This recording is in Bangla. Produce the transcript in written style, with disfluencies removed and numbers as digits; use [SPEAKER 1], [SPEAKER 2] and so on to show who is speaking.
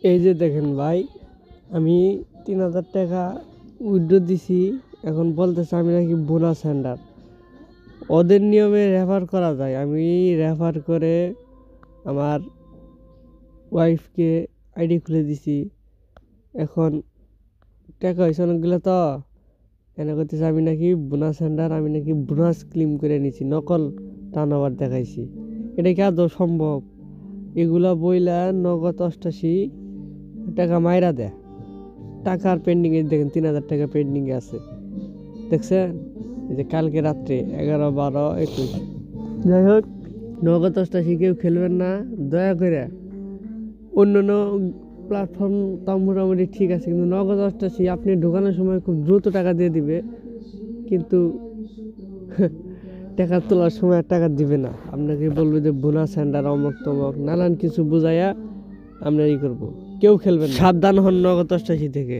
[SPEAKER 1] এই যে দেখেন ভাই, আমি ৩,০০০ টাকা উইথড্র দিছি। এখন বলতেছে আমি নাকি বোনাস সেন্ডার। ওদের নিয়মে রেফার করা যায়। আমি রেফার করে আমার ওয়াইফকে আইডি খুলে দিছি। এখন টাকা হয়েছে অনেকগুলো, তো এনে করতেছে আমি নাকি বোনাস সেন্ডার, আমি নাকি বোনাস ক্লেম করে নিছি, নকল টার্নওভার দেখাইছি। এটা কি আদৌ সম্ভব? এগুলা বইলা নগদ ৮৮ টাকা মাইরা দেয়। টাকার পেন্ডিংয়ে দেখেন ৩,০০০ টাকা পেন্ডিংয়ে আছে, দেখছেন? এই যে কালকে রাত্রে ১১, ১২, ২১। যাই হোক, নগদ ৮৮ কেউ খেলবেন না দয়া করে। অন্য প্ল্যাটফর্ম তাও মোটামুটি ঠিক আছে, কিন্তু নগদ ৮৮ আপনি ঢোকানোর সময় খুব দ্রুত টাকা দিয়ে দিবে, কিন্তু টাকা তোলার সময় টাকা দিবে না। আপনাকে বলবে যে বোনাস সেন্ডার অমক তমক নানান কিছু বুঝাইয়া আমরা করবো। কেউ খেলবেন, সাবধান হন নগদ ৮৮ থেকে।